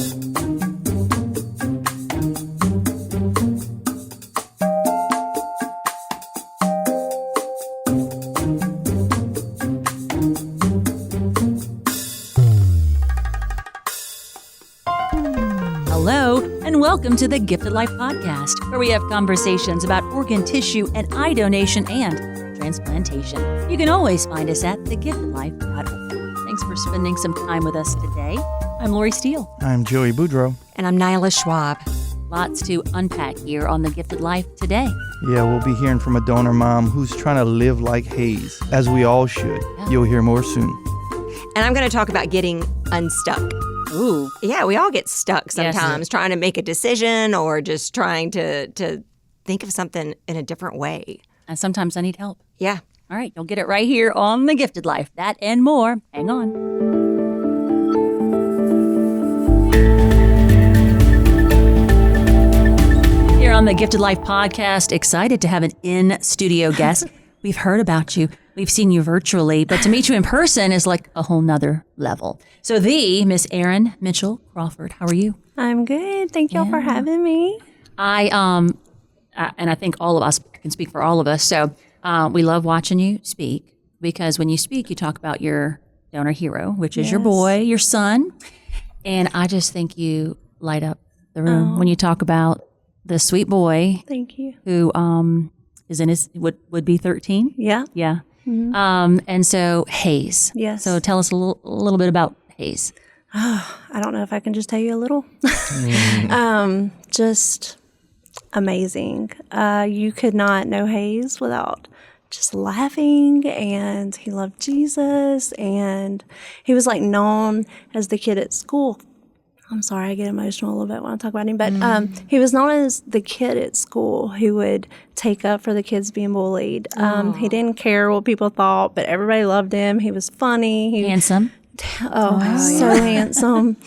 Hello, and welcome to the Gifted Life Podcast, where we have conversations about organ, tissue, and eye donation and transplantation. You can always find us at thegiftedlife.org. Thanks for spending some time with us today. I'm Lori Steele. I'm Joey Boudreau. And I'm Nyla Schwab. Lots to unpack here on The Gifted Life today. Yeah, we'll be hearing from a donor mom who's trying to live like Hayes, as we all should. Yeah. You'll hear more soon. And I'm going to talk about getting unstuck. Ooh. Yeah, we all get stuck sometimes, Yes. trying to make a decision or just trying to think of something in a different way. And sometimes I need help. Yeah. All right, you'll get it right here on The Gifted Life. That and more. Hang on. Here on the Gifted Life podcast, excited to have an in-studio guest. We've heard about you. We've seen you virtually, but to meet you in person is like a whole nother level. So the Miss Erin Mitchell Crawford, how are you? I'm good. Thank y'all for having me. And I think all of us, I can speak for all of us. So we love watching you speak because when you speak, you talk about your donor hero, which is your boy, your son. And I just think you light up the room when you talk about the sweet boy. Thank you. Who is in his, would be 13? Yeah. Yeah. Mm-hmm. And so Hayes. Yes. So tell us a little bit about Hayes. I don't know if I can just tell you a little. Just amazing. You could not know Hayes without just laughing, and he loved Jesus, and he was like known as the kid at school. I'm sorry, I get emotional a little bit when I talk about him, but he was known as the kid at school who would take up for the kids being bullied. He didn't care what people thought, but everybody loved him. He was funny. Handsome. So handsome.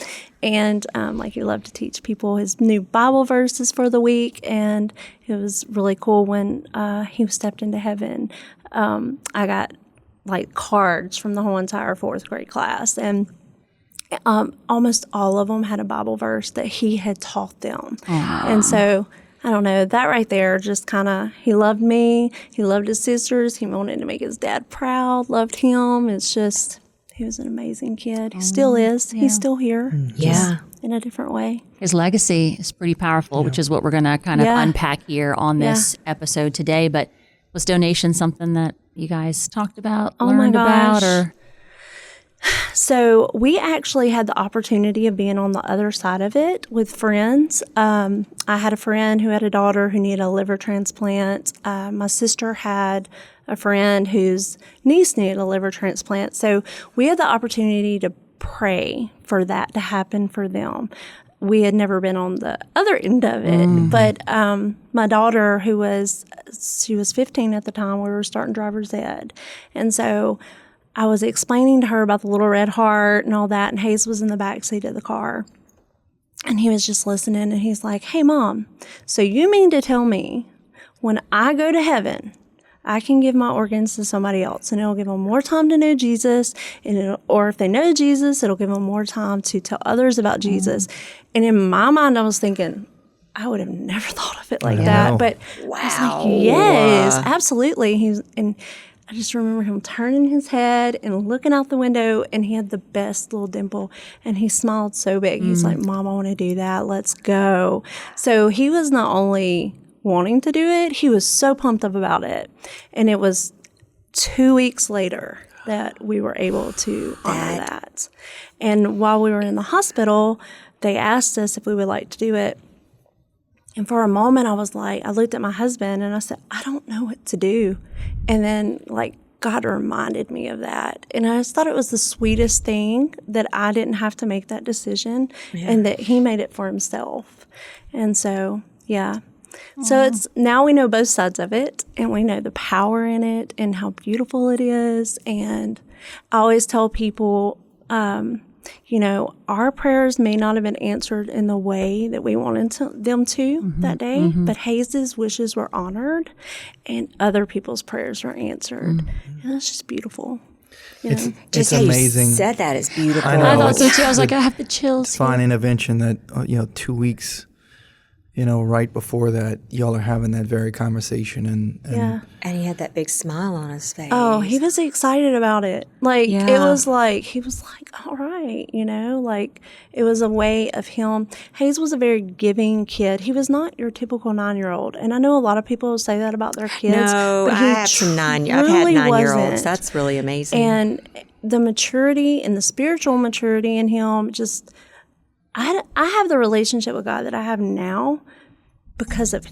And like he loved to teach people his new Bible verses for the week. And it was really cool when he stepped into heaven. I got like cards from the whole entire fourth grade class. And almost all of them had a Bible verse that he had taught them. And so, I don't know, that right there just kind of, he loved me. He loved his sisters. He wanted to make his dad proud, loved him. It's just, he was an amazing kid. He still is. Yeah. He's still here. Yeah. In a different way. His legacy is pretty powerful, which is what we're going to kind of unpack here on this episode today. But was donation something that you guys talked about, learned about, or? So we actually had the opportunity of being on the other side of it with friends. I had a friend who had a daughter who needed a liver transplant. My sister had a friend whose niece needed a liver transplant. So we had the opportunity to pray for that to happen for them. We had never been on the other end of it, but my daughter, she was 15 at the time, we were starting driver's ed. And so I was explaining to her about the little red heart and all that, and Hayes was in the back seat of the car. And he was just listening, and he's like, "Hey, Mom, so you mean to tell me when I go to heaven, I can give my organs to somebody else, and it'll give them more time to know Jesus, or if they know Jesus, it'll give them more time to tell others about Jesus." And in my mind, I was thinking, I would have never thought of it like that. But I was like, yes, absolutely. And I just remember him turning his head and looking out the window, and he had the best little dimple, and he smiled so big. He's like, "Mom, I want to do that. Let's go." So he was not only wanting to do it, he was so pumped up about it. And it was 2 weeks later that we were able to honor that. And while we were in the hospital, they asked us if we would like to do it. And for a moment, I looked at my husband and I said, "I don't know what to do." And then, God reminded me of that. And I just thought it was the sweetest thing that I didn't have to make that decision and that he made it for himself. And so, So now we know both sides of it, and we know the power in it and how beautiful it is. And I always tell people, our prayers may not have been answered in the way that we wanted them to that day, but Hayes' wishes were honored and other people's prayers were answered. And that's just beautiful. It's Just it's how amazing. you said that is beautiful. I know. I thought so it's- too. I was like, I have the chills. Divine intervention that 2 weeks, right before that, y'all are having that very conversation, and Yeah. And he had that big smile on his face. Oh, he was excited about it. Like, it Yeah. was like, he was like, all right, like it was a way of him. Hayes was a very giving kid. He was not your typical 9-year-old. And I know a lot of people say that about their kids. No, but I he have some I've had truly 9-year-olds. wasn't. That's really amazing. And the maturity and the spiritual maturity in him, just, I have the relationship with God that I have now because of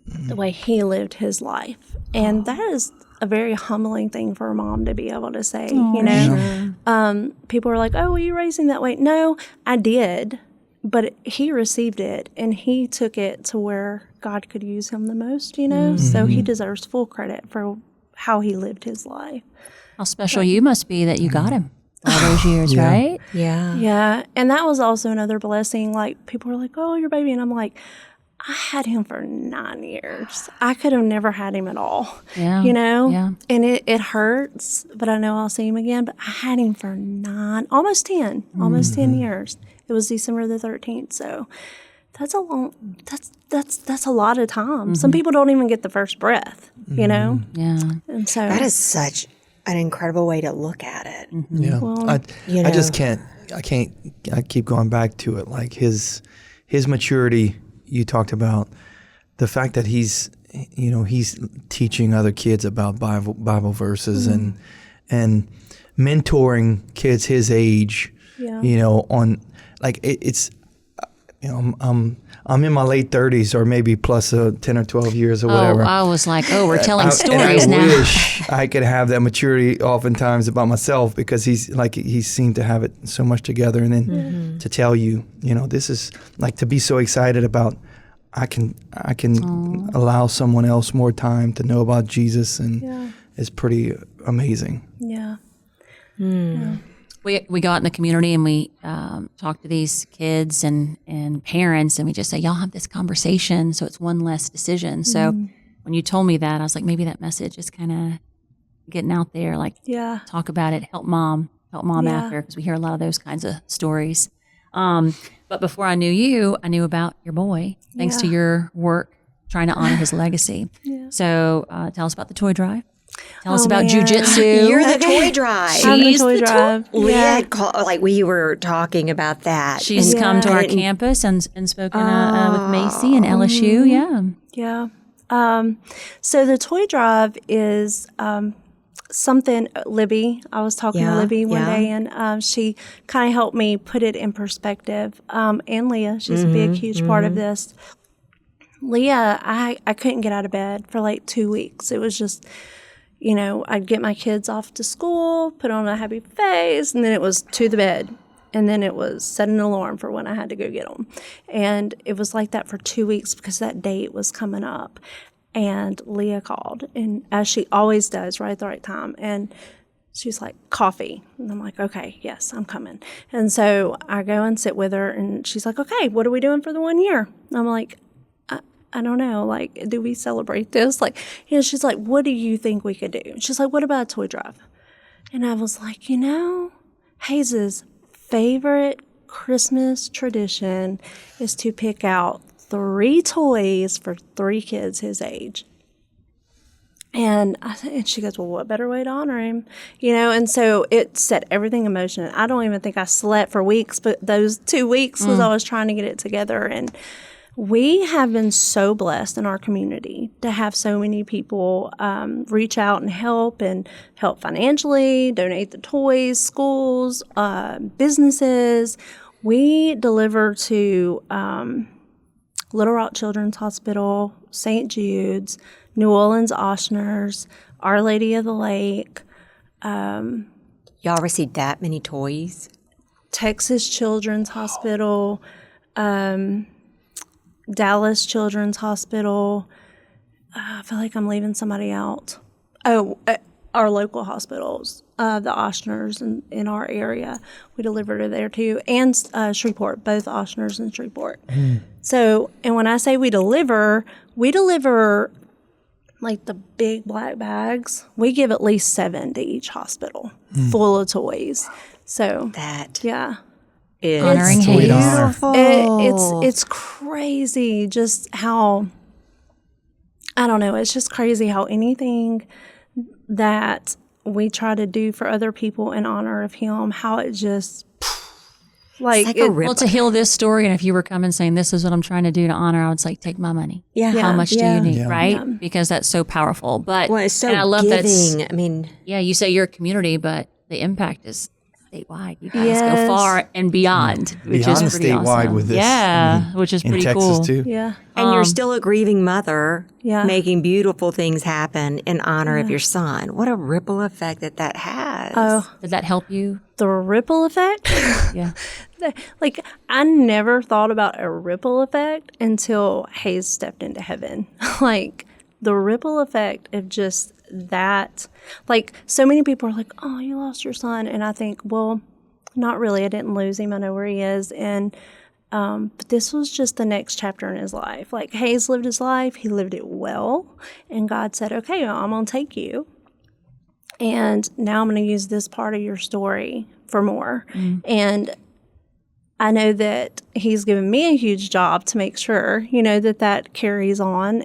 the way he lived his life. And that is a very humbling thing for a mom to be able to say, people are like, oh, were you raising that way? No, I did. But he received it and he took it to where God could use him the most, So he deserves full credit for how he lived his life. How special you must be that you got him all those years, right? yeah. Yeah. And that was also another blessing. Like, people were like, oh, your baby. And I'm like, I had him for 9 years. I could have never had him at all, Yeah. Yeah. And it hurts, but I know I'll see him again. But I had him for almost 10 years. It was December the 13th. So that's that's a lot of time. Some people don't even get the first breath, Yeah. And so That is such an incredible way to look at it. Yeah, Well, I just can't. I keep going back to it. Like his maturity. You talked about the fact that he's teaching other kids about Bible verses and mentoring kids his age. Yeah. On like it's. I'm in my late 30s, or maybe plus 10 or 12 years or whatever. Oh, I was like, we're telling And stories I now. wish I could have that maturity oftentimes about myself, because he seemed to have it so much together. And then to tell you, this is like, to be so excited about, I can allow someone else more time to know about Jesus, and it's pretty amazing. Yeah. We go out in the community and we talk to these kids and parents, and we just say, y'all have this conversation, so it's one less decision. So when you told me that, I was like, maybe that message is kind of getting out there, like, talk about it, help mom out there, because we hear a lot of those kinds of stories. But before I knew you, I knew about your boy, thanks to your work trying to honor his legacy. So tell us about the toy drive. Tell us about jujitsu. You're the toy drive. I'm the She's toy the drive. Leah had called, we were talking about that. She's come to our campus and spoken with Macy and LSU. Yeah. Yeah. So the toy drive is something, Libby, I was talking to Libby one day, and she kind of helped me put it in perspective. And Leah, she's a big, huge part of this. Leah, I couldn't get out of bed for like 2 weeks. It was just, I'd get my kids off to school, put on a happy face, and then it was to the bed. And then it was set an alarm for when I had to go get them. And it was like that for 2 weeks because that date was coming up. And Leah called, and as she always does, right at the right time. And she's like, coffee. And I'm like, okay, yes, I'm coming. And so I go and sit with her, and she's like, okay, what are we doing for the 1 year? And I'm like, I don't know, like, do we celebrate this? Like, she's like, what do you think we could do? And she's like, what about a toy drive? And I was like, Hayes' favorite Christmas tradition is to pick out 3 toys for 3 kids his age. And she goes, well, what better way to honor him? And so it set everything in motion. I don't even think I slept for weeks, but those 2 weeks was I was trying to get it together. And we have been so blessed in our community to have so many people reach out and help financially, donate the toys, schools, businesses. We deliver to Little Rock Children's Hospital, St. Jude's, New Orleans Ochsners, Our Lady of the Lake. Y'all received that many toys? Texas Children's Hospital, Dallas Children's Hospital. I feel like I'm leaving somebody out. Oh, our local hospitals, the Ochsners in our area. We deliver to there too. And Shreveport, both Ochsners and Shreveport. So, and when I say we deliver like the big black bags. We give at least 7 to each hospital full of toys. So That yeah. is Honoring Sweet Hayes. honor. It's crazy just how, I don't know, it's just crazy how anything that we try to do for other people in honor of him, how it just like, like a ripple. Well, to heal this story, and if you were coming saying, this is what I'm trying to do to honor, I would say, take my money. Yeah. How much do you need, Yeah. right? Because that's so powerful. But Well, it's so and I love giving. I mean, yeah, you say you're a community, but the impact is statewide. You guys Yes. go far and beyond, which Beyond is pretty statewide awesome. with this. Yeah, which is In pretty Texas cool. too. yeah. and you're still a grieving mother, Yeah. making beautiful things happen in honor of your son. What a ripple effect that has. Oh, Did that help you? the ripple effect. Yeah. Like, I never thought about a ripple effect until Hayes stepped into heaven. Like, the ripple effect of just that. Like, so many people are like, oh, you lost your son. And I think, well, not really. I didn't lose him. I know where he is. And, but this was just the next chapter in his life. Like, Hayes lived his life. He lived it well. And God said, okay, well, I'm going to take you. And now I'm going to use this part of your story for more. And I know that he's given me a huge job to make sure, that carries on.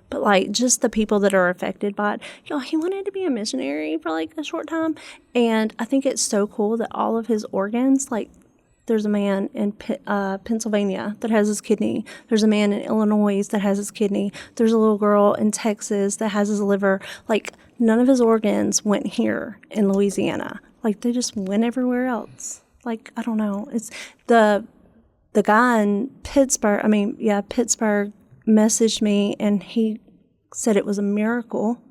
But like just the people that are affected by it, he wanted to be a missionary for like a short time. And I think it's so cool that all of his organs, like there's a man in Pennsylvania that has his kidney. There's a man in Illinois that has his kidney. There's a little girl in Texas that has his liver. Like none of his organs went here in Louisiana. Like they just went everywhere else. Like, I don't know. It's the guy in Pittsburgh. Pittsburgh messaged me and he said it was a miracle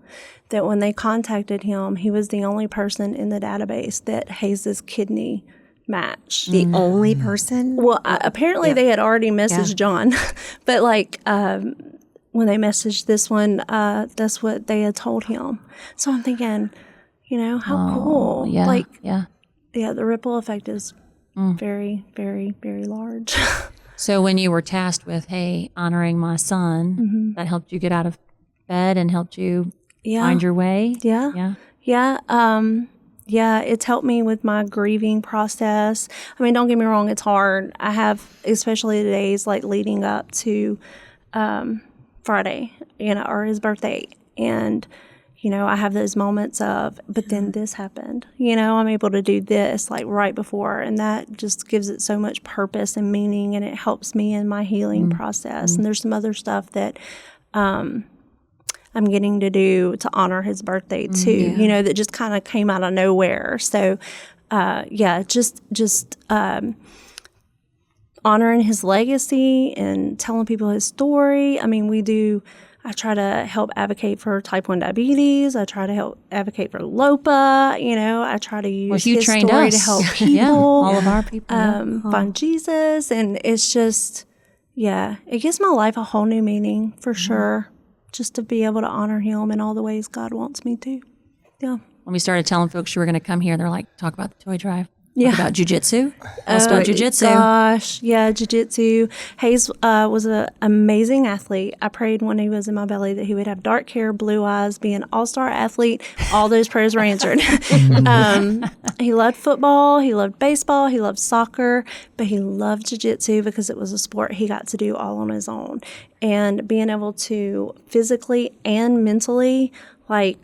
that when they contacted him, he was the only person in the database that Hayes' kidney matched. The only person? Well, apparently they had already messaged John, but like when they messaged this one, that's what they had told him. So I'm thinking, how cool. Yeah. Like, yeah. yeah, the ripple effect is very, very, very large. So when you were tasked with, hey, honoring my son, that helped you get out of bed and helped you find your way? Yeah. Yeah. Yeah. Yeah, it's helped me with my grieving process. I mean, don't get me wrong, it's hard. I have, especially the days like leading up to Friday, or his birthday. And, I have those moments of, but then this happened. I'm able to do this like right before. And that just gives it so much purpose and meaning. And it helps me in my healing process. And there's some other stuff that I'm getting to do to honor his birthday too, that just kind of came out of nowhere. So, just honoring his legacy and telling people his story. I mean, I try to help advocate for type 1 diabetes. I try to help advocate for LOPA. I try to use you his trained story us. to help people. Yeah, all of our people. Find Jesus. And it's just, it gives my life a whole new meaning for sure. Just to be able to honor him in all the ways God wants me to. Yeah. When we started telling folks you were going to come here, they're like, talk about the toy drive. Yeah. Talk about jujitsu. Tell us about jujitsu. Gosh, yeah, jiu-jitsu. Hayes was an amazing athlete. I prayed when he was in my belly that he would have dark hair, blue eyes, be an all-star athlete. All those prayers were answered. He loved football. He loved baseball. He loved soccer. But he loved jiu-jitsu because it was a sport he got to do all on his own. And being able to physically and mentally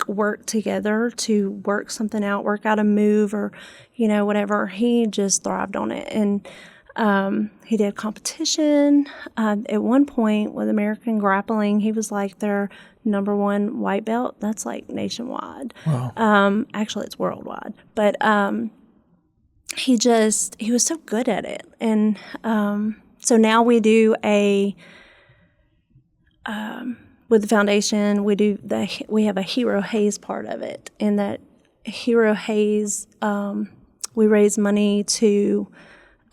work together to work something out, work out a move or, whatever. He just thrived on it. And he did competition. At one point with American Grappling, he was like their #1 white belt. That's like nationwide. Wow. Actually, it's worldwide. But he was so good at it. And so now we do with the foundation, we have a Hero Hayes part of it, and that Hero Hayes, we raise money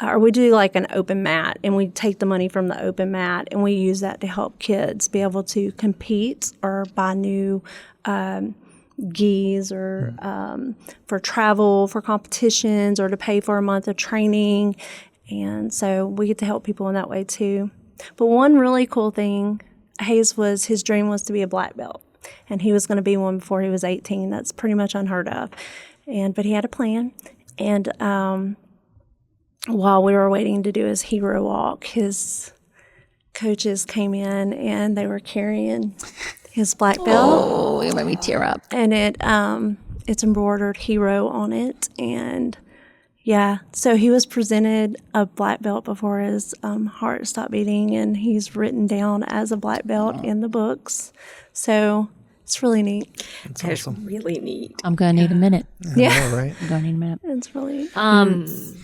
or we do like an open mat, and we take the money from the open mat, and we use that to help kids be able to compete or buy new gis or for travel, for competitions, or to pay for a month of training, and so we get to help people in that way too. But one really cool thing, his dream was to be a black belt. and he was going to be one before he was 18. That's pretty much unheard of. But he had a plan. And while we were waiting to do his hero walk, his coaches came in and they were carrying his black belt. Oh, it made me tear up. And it's embroidered hero on it. And yeah, so he was presented a black belt before his heart stopped beating, and he's written down as a black belt in the books. So it's really neat. That's really neat. I'm going to need a minute. Yeah. I know, right? I'm going to need a minute. It's really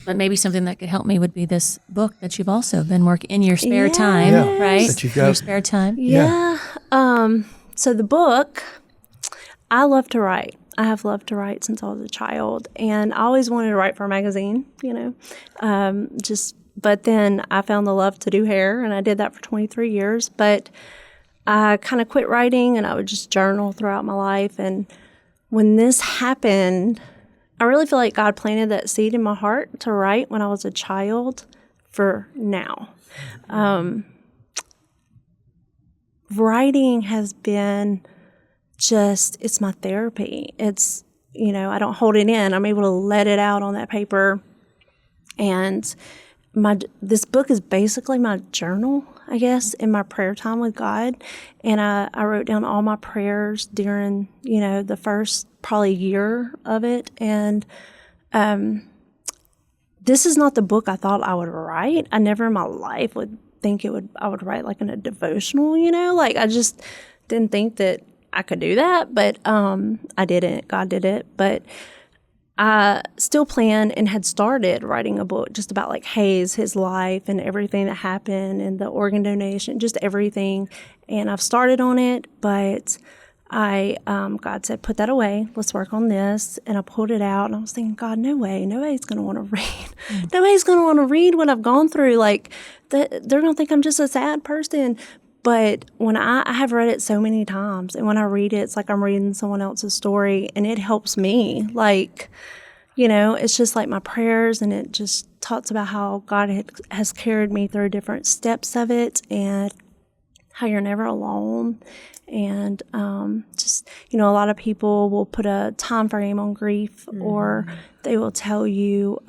But maybe something that could help me would be this book that you've also been working in your spare Yeah. time, Yeah. right? That you've In your got. spare time. Yeah. So the book, I love to write. I have loved to write since I was a child, and I always wanted to write for a magazine, but then I found the love to do hair, and I did that for 23 years, but I kind of quit writing, and I would just journal throughout my life. And when this happened, I really feel like God planted that seed in my heart to write when I was a child for now. Writing has been it's my therapy. It's, I don't hold it in. I'm able to let it out on that paper. And this book is basically my journal, I guess, in my prayer time with God. And I wrote down all my prayers during, the first probably year of it. And this is not the book I thought I would write. I never in my life would think I would write like in a devotional, like I just didn't think that I could do that, but I didn't. God did it. But I still planned and had started writing a book just about like Hayes, his life and everything that happened and the organ donation, just everything. And I've started on it, but God said, put that away. Let's work on this. And I pulled it out and I was thinking, God, no way. Nobody's going to want to read. Nobody's going to want to read what I've gone through. Like they're going to think I'm just a sad person. But when I have read it so many times, and when I read it, it's like I'm reading someone else's story, and it helps me. Like, it's just like my prayers, and it just talks about how God has carried me through different steps of it, and how you're never alone. And a lot of people will put a time frame on grief, or they will tell you,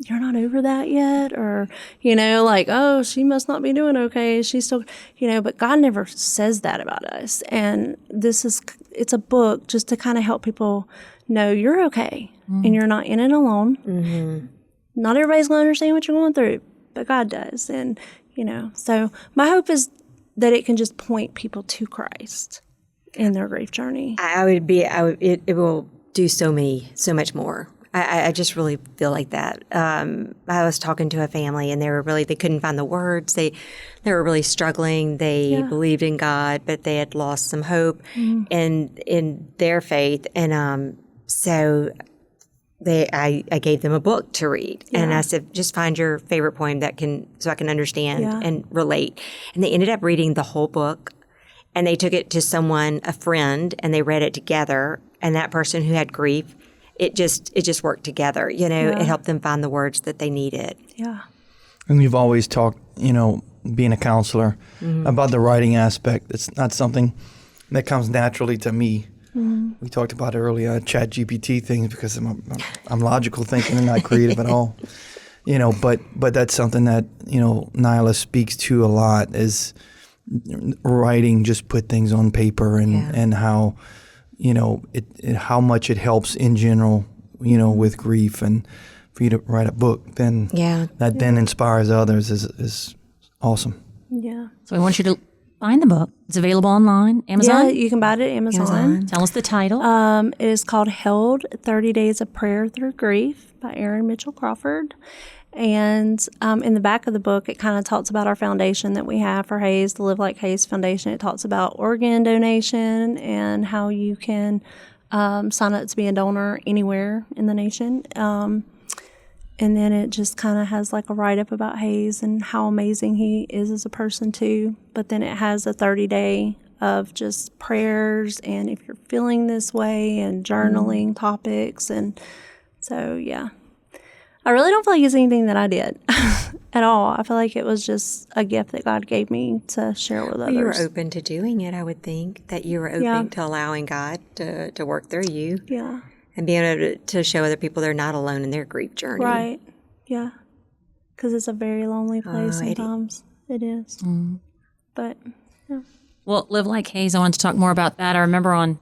you're not over that yet, or, like, oh, she must not be doing okay. She's still, but God never says that about us. And it's a book just to kind of help people know you're okay and you're not in it alone. Mm-hmm. Not everybody's going to understand what you're going through, but God does. And, so my hope is that it can just point people to Christ in their grief journey. It will do so much more. I just really feel like that. I was talking to a family, and they couldn't find the words. They were really struggling. They believed in God, but they had lost some hope in their faith. And so I gave them a book to read, and I said, just find your favorite poem so I can understand and relate. And they ended up reading the whole book, and they took it to a friend, and they read it together. And that person who had grief, it just worked together. It helped them find the words that they needed. Yeah. And you've always talked, being a counselor, about the writing aspect. It's not something that comes naturally to me. Mm-hmm. We talked about earlier, chat GPT things, because I'm logical thinking and not creative at all. But that's something that, Nyla speaks to a lot, is writing, just put things on paper, and how, how much it helps in general, with grief, and for you to write a book, then then inspires others is awesome. Yeah. So I want you to find the book. It's available online, Amazon? Yeah, you can buy it at Amazon. Tell us the title. It is called Held, 30 Days of Prayer Through Grief by Erin Mitchell Crawford. And in the back of the book, it kind of talks about our foundation that we have for Hayes, the Live Like Hayes Foundation. It talks about organ donation and how you can sign up to be a donor anywhere in the nation. And then it just kind of has like a write-up about Hayes and how amazing he is as a person too. But then it has a 30-day of just prayers, and if you're feeling this way, and journaling topics. And so, yeah. I really don't feel like it's anything that I did at all. I feel like it was just a gift that God gave me to share with others. You were open to doing it, I would think, that you were open to allowing God to work through you. Yeah. And being able to show other people they're not alone in their grief journey. Right. Yeah. Because it's a very lonely place sometimes. It is. But, yeah. Well, Live Like Hayes, I wanted to talk more about that. I remember on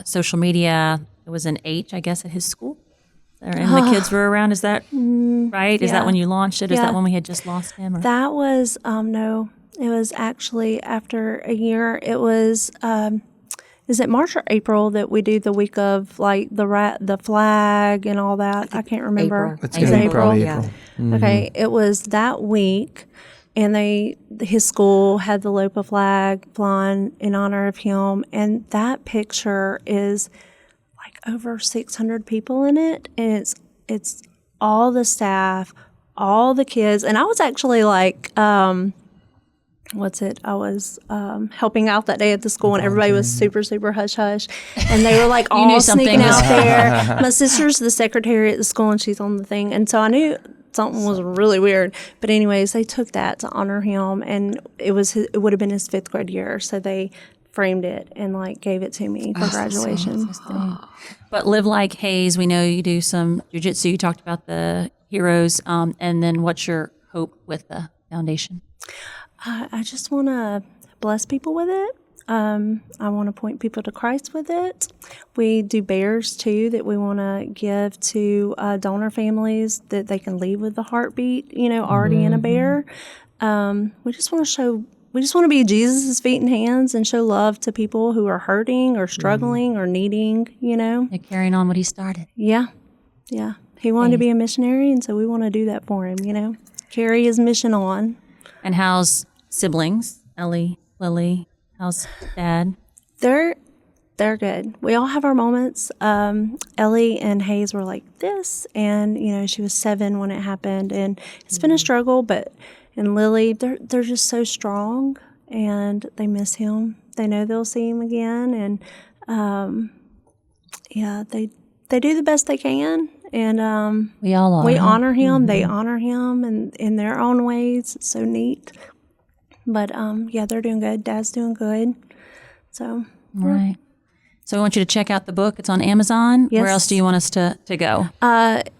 social media, it was an H, I guess, at his school. And the kids were around. Is that right? Is that when you launched it? Is that when we had just lost him? Or? That was, no, it was actually after a year. It was, is it March or April that we do the week of like the flag and all that? I can't remember. It's Is going it to be probably Yeah. April. Okay, it was that week, and his school had the LOPA flag flying in honor of him, and that picture is like over 600 people in it, and it's all the staff, all the kids, and I was actually like, I was helping out that day at the school, and everybody was super, super hush hush, and they were like all knew something sneaking was- out there. My sister's the secretary at the school, and she's on the thing, and so I knew something was really weird. But anyways, they took that to honor him, and it would have been his 5th grade year, so they framed it and like gave it to me for graduation. But Live Like Hayes, we know you do some jiu-jitsu. You talked about the heroes. And then what's your hope with the foundation? I just want to bless people with it. I want to point people to Christ with it. We do bears too that we want to give to donor families that they can leave with the heartbeat, already in a bear. We just want to be Jesus' feet and hands and show love to people who are hurting or struggling or needing, You're carrying on what he started. Yeah. Yeah. He wanted to be a missionary, and so we want to do that for him, carry his mission on. And how's siblings? Ellie, Lily, how's dad? They're good. We all have our moments. Ellie and Hayes were like this, and she was 7 when it happened, and it's been a struggle. And Lily, they're just so strong, and they miss him. They know they'll see him again, and they do the best they can. And We all are. we honor him. They honor him, in their own ways. It's so neat. But they're doing good. Dad's doing good. So. All right. So we want you to check out the book. It's on Amazon. Yes. Where else do you want us to go?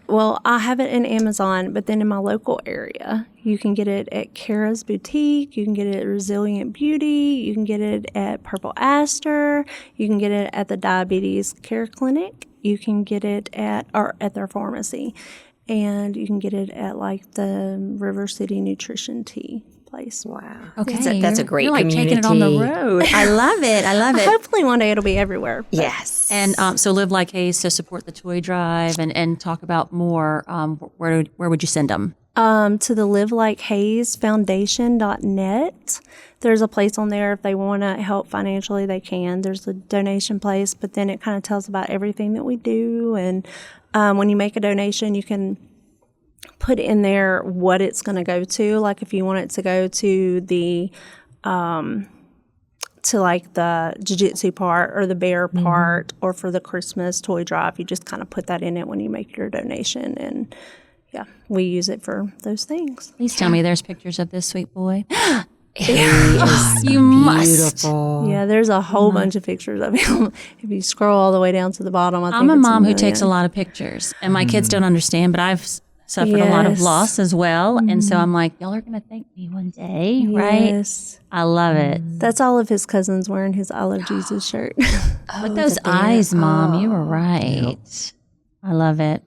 Well, I have it in Amazon, but then in my local area, you can get it at Kara's Boutique. You can get it at Resilient Beauty. You can get it at Purple Aster. You can get it at the Diabetes Care Clinic. You can get it at their pharmacy. And you can get it at like the River City Nutrition Tea place. Wow. Okay. That's a great you're like community. taking it on the road. I love it. I love it. Hopefully one day it'll be everywhere. Yes. And so Live Like Hayes to support the toy drive and talk about more. Where would you send them? To the Live Like Hayes Foundation.net. There's a place on there if they want to help financially, they can. There's a donation place, but then it kind of tells about everything that we do. And when you make a donation, you can put in there what it's going to go to. Like if you want it to go to the to like the jiu-jitsu part or the bear part or for the Christmas toy drive, you just kind of put that in it when you make your donation. And yeah, we use it for those things. Please tell me there's pictures of this sweet boy. You must. beautiful. Yeah, there's a whole bunch of pictures of him. If you scroll all the way down to the bottom, I'm a mom who takes a lot of pictures, and my kids don't understand, but I've suffered a lot of Yes. loss as well. And so I'm like, y'all are going to thank me one day, right? Yes. I love it. That's all of his cousins wearing his I Love Jesus shirt. But those eyes, Mom, you were right. I love it.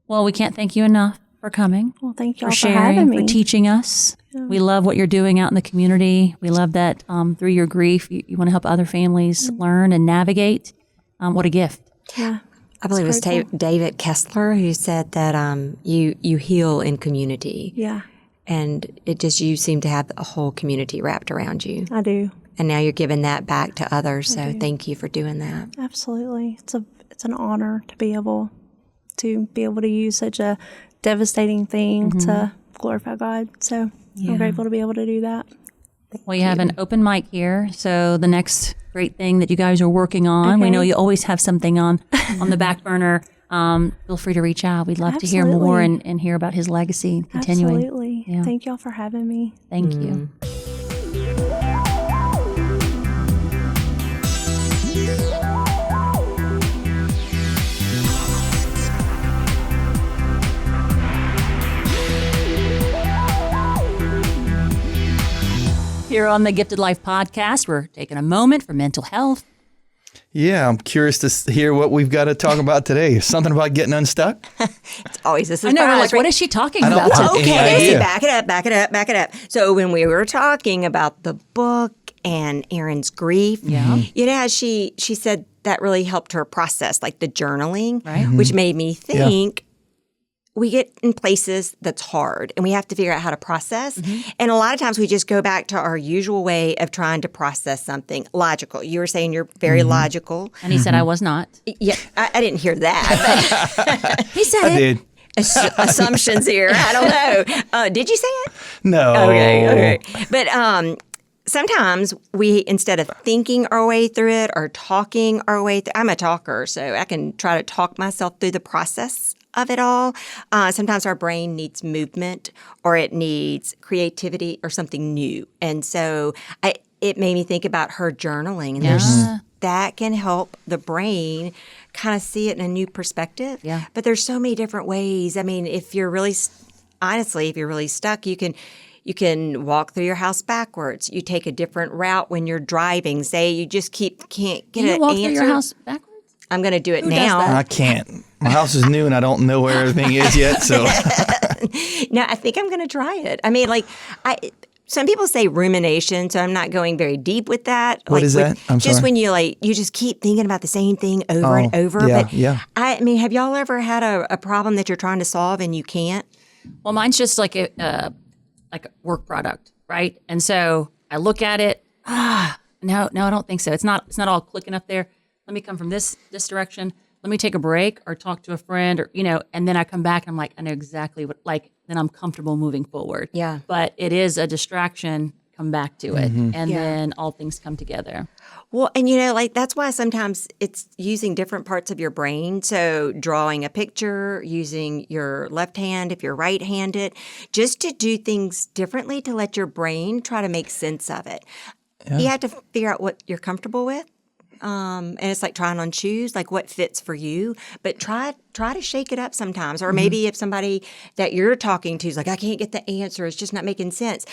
Well, we can't thank you enough for coming, Well, thank y'all for for sharing, having me. for teaching us. We love what you're doing out in the community. We love that through your grief, you want to help other families learn and navigate. What a gift. Yeah. I believe it was very cool. David Kessler who said that you heal in community. Yeah, And you seem to have a whole community wrapped around you. I do. And now you're giving that back to others. So thank you for doing that. Absolutely. It's an honor to be able to use such a devastating thing to glorify God. So I'm grateful to be able to do that. Well, you have an open mic here. So the next great thing that you guys are working on, we know you always have something on the back burner. feel free to reach out. We'd love to hear more and hear about his legacy continuing. Absolutely. Yeah. Thank y'all for having me. Thank you. Here on the Gifted Life podcast, we're taking a moment for mental health. Yeah, I'm curious to hear what we've got to talk about today. Something about getting unstuck? It's always a I surprise. know, we're like, right? what is she talking I don't about want today? any idea. Back it up. So when we were talking about the book and Erin's grief, you know how she said that really helped her process, like the journaling, Right. which made me think we get in places that's hard and we have to figure out how to process. And a lot of times we just go back to our usual way of trying to process something logical. You were saying you're very logical. And he said I was not. Yeah, I didn't hear that. But He said I did. assumptions here. I don't know. Did you say it? No. Okay. But sometimes we, instead of thinking our way through it or talking our way through, I'm a talker, so I can try to talk myself through the process of it all. Sometimes our brain needs movement or it needs creativity or something new. And so it made me think about her journaling. And that can help the brain kind of see it in a new perspective. Yeah. But there's so many different ways. I mean, if you're really, honestly, if you're really stuck, you can walk through your house backwards. You take a different route when you're driving. Say you just can't get Can you an walk answer. through your house backwards? I'm going to do it Who does now. that? I can't. My house is new and I don't know where everything is yet. So No, I think I'm going to try it. I mean, like, some people say rumination, so I'm not going very deep with that. What is that? I'm just sorry. when you just keep thinking about the same thing over and over. yeah, But yeah. I mean, have y'all ever had a problem that you're trying to solve and you can't? Well, mine's just like a work product, right? And so I look at it. No, I don't think so. It's not all clicking up there. Let me come from this direction. Let me take a break or talk to a friend or, and then I come back and I'm like, I know exactly what, then I'm comfortable moving forward. Yeah. But it is a distraction. Come back to it. And then all things come together. Well, and that's why sometimes it's using different parts of your brain. So drawing a picture, using your left hand if you're right-handed, just to do things differently to let your brain try to make sense of it. Yeah. You have to figure out what you're comfortable with. And it's like trying on shoes, like what fits for you. But try to shake it up sometimes. Or maybe if somebody that you're talking to is like, I can't get the answer, it's just not making sense.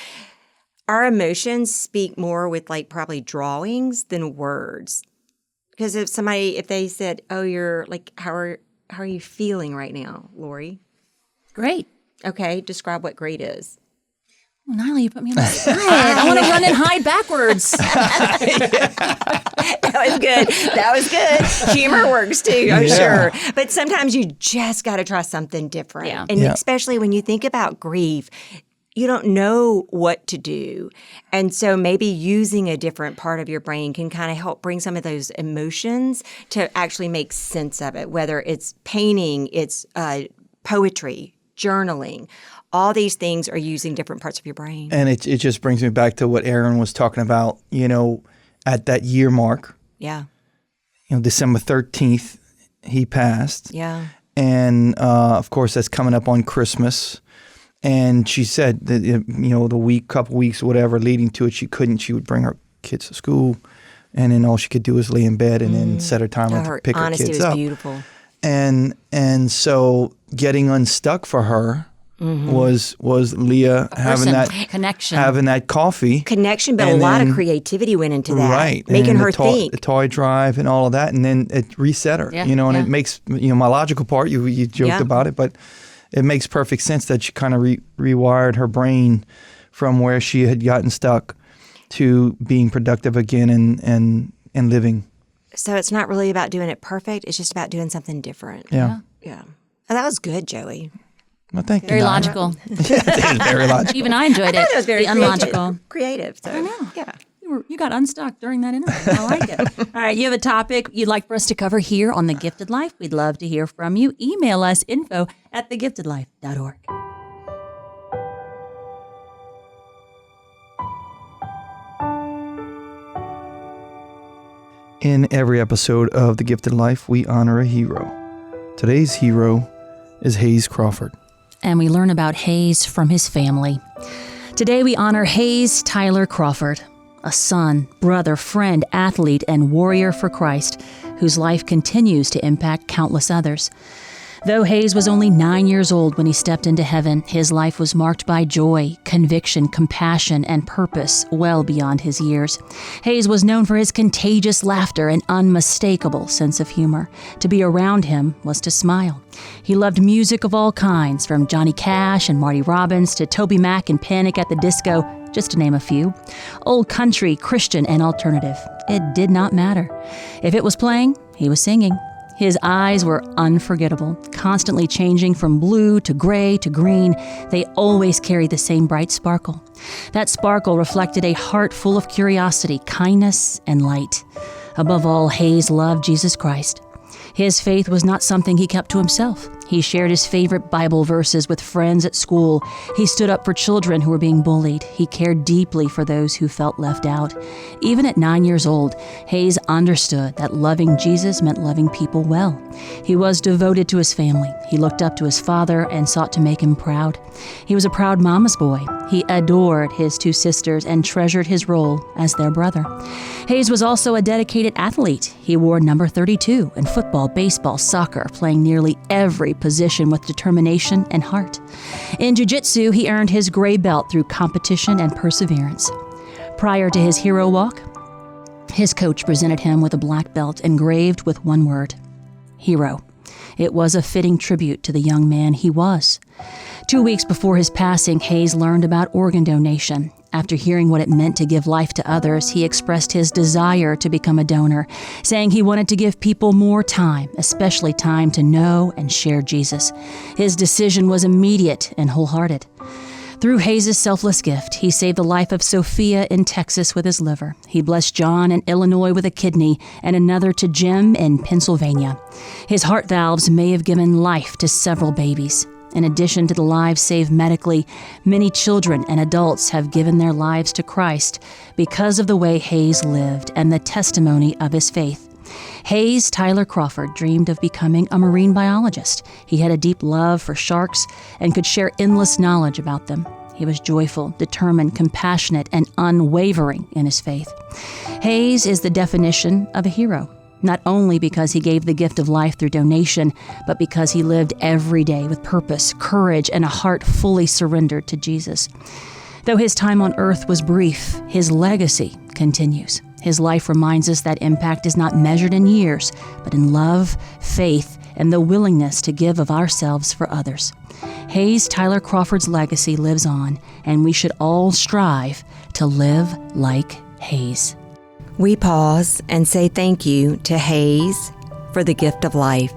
Our emotions speak more with probably drawings than words. Because if they said, "Oh, you're how are you feeling right now, Lori?" Great. Okay, describe what great is. Well, Nyla, you put me on the spot. I want to run and hide backwards. That was good. Humor works too, I'm sure. But sometimes you just got to try something different. Yeah. And especially when you think about grief, you don't know what to do. And so maybe using a different part of your brain can kind of help bring some of those emotions to actually make sense of it, whether it's painting, it's poetry, journaling. All these things are using different parts of your brain. and it just brings me back to what Erin was talking about, at that year mark, Yeah. December 13th, he passed. Yeah. And of course, that's coming up on Christmas. And she said that, the couple weeks, whatever, leading to it, she would bring her kids to school. And then all she could do was lay in bed and then set her timer to pick her honesty kids was up. beautiful. And so getting unstuck for her was Leah having that connection, having that coffee Connection, but and a lot of then- creativity went into that. right, Making and her the think. toy drive and all of that, and then it reset her. Yeah, and yeah. it makes my logical part. You joked Yeah. about it, but it makes perfect sense that she kind of rewired her brain from where she had gotten stuck to being productive again and living. So it's not really about doing it perfect. It's just about doing something different. Yeah. Yeah. Oh, that was good, Joey. Well, thank very you. logical. It is very logical. Even I enjoyed it. That was very the unlogical. creative. So, I know. Yeah. You got unstuck during that interview. I like it. All right, you have a topic you'd like for us to cover here on The Gifted Life? We'd love to hear from you. Email us info@thegiftedlife.org. In every episode of The Gifted Life, we honor a hero. Today's hero is Hayes Crawford. And we learn about Hayes from his family. Today we honor Hayes Tyler Crawford, a son, brother, friend, athlete, and warrior for Christ, whose life continues to impact countless others. Though Hayes was only 9 years old when he stepped into heaven, his life was marked by joy, conviction, compassion, and purpose well beyond his years. Hayes was known for his contagious laughter and unmistakable sense of humor. To be around him was to smile. He loved music of all kinds, from Johnny Cash and Marty Robbins to Toby Mac and Panic at the Disco, just to name a few. Old country, Christian, and alternative. It did not matter. If it was playing, he was singing. His eyes were unforgettable, constantly changing from blue to gray to green. They always carried the same bright sparkle. That sparkle reflected a heart full of curiosity, kindness, and light. Above all, Hayes loved Jesus Christ. His faith was not something he kept to himself. He shared his favorite Bible verses with friends at school. He stood up for children who were being bullied. He cared deeply for those who felt left out. Even at 9 years old, Hayes understood that loving Jesus meant loving people well. He was devoted to his family. He looked up to his father and sought to make him proud. He was a proud mama's boy. He adored his two sisters and treasured his role as their brother. Hayes was also a dedicated athlete. He wore number 32 in football, baseball, soccer, playing nearly every position with determination and heart. In jiu-jitsu, he earned his gray belt through competition and perseverance. Prior to his hero walk, his coach presented him with a black belt engraved with one word: hero. It was a fitting tribute to the young man he was. 2 weeks before his passing, Hayes learned about organ donation. After hearing what it meant to give life to others, he expressed his desire to become a donor, saying he wanted to give people more time, especially time to know and share Jesus. His decision was immediate and wholehearted. Through Hayes' selfless gift, he saved the life of Sophia in Texas with his liver. He blessed John in Illinois with a kidney and another to Jim in Pennsylvania. His heart valves may have given life to several babies. In addition to the lives saved medically, many children and adults have given their lives to Christ because of the way Hayes lived and the testimony of his faith. Hayes Tyler Crawford dreamed of becoming a marine biologist. He had a deep love for sharks and could share endless knowledge about them. He was joyful, determined, compassionate, and unwavering in his faith. Hayes is the definition of a hero. Not only because he gave the gift of life through donation, but because he lived every day with purpose, courage, and a heart fully surrendered to Jesus. Though his time on earth was brief, his legacy continues. His life reminds us that impact is not measured in years, but in love, faith, and the willingness to give of ourselves for others. Hayes Tyler Crawford's legacy lives on, and we should all strive to live like Hayes. We pause and say thank you to Hayes for the gift of life.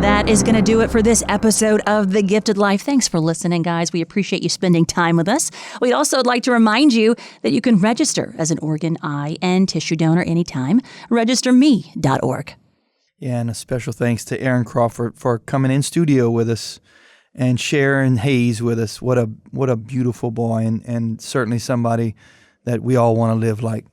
That is going to do it for this episode of The Gifted Life. Thanks for listening, guys. We appreciate you spending time with us. We'd also like to remind you that you can register as an organ, eye, and tissue donor anytime. RegisterMe.org. Yeah, and a special thanks to Erin Crawford for coming in studio with us and sharing Hayes with us. What a beautiful boy, and certainly somebody that we all want to live like.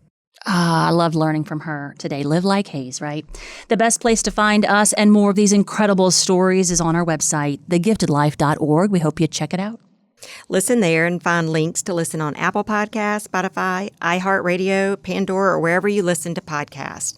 I love learning from her today. Live like Hayes, right? The best place to find us and more of these incredible stories is on our website, thegiftedlife.org. We hope you check it out. Listen there and find links to listen on Apple Podcasts, Spotify, iHeartRadio, Pandora, or wherever you listen to podcasts.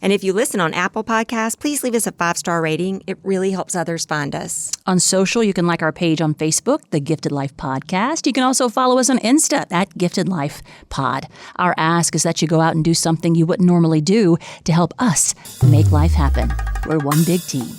And if you listen on Apple Podcasts, please leave us a 5-star rating. It really helps others find us. On social, you can like our page on Facebook, The Gifted Life Podcast. You can also follow us on Insta at Gifted Life Pod. Our ask is that you go out and do something you wouldn't normally do to help us make life happen. We're one big team.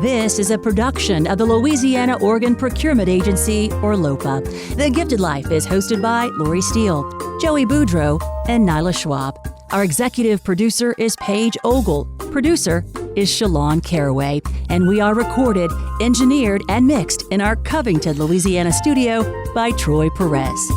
This is a production of the Louisiana Organ Procurement Agency, or LOPA. The Gifted Life is hosted by Lori Steele, Joey Boudreau, and Nyla Schwab. Our executive producer is Paige Ogle. Producer is Shalon Caraway. And we are recorded, engineered, and mixed in our Covington, Louisiana studio by Troy Perez.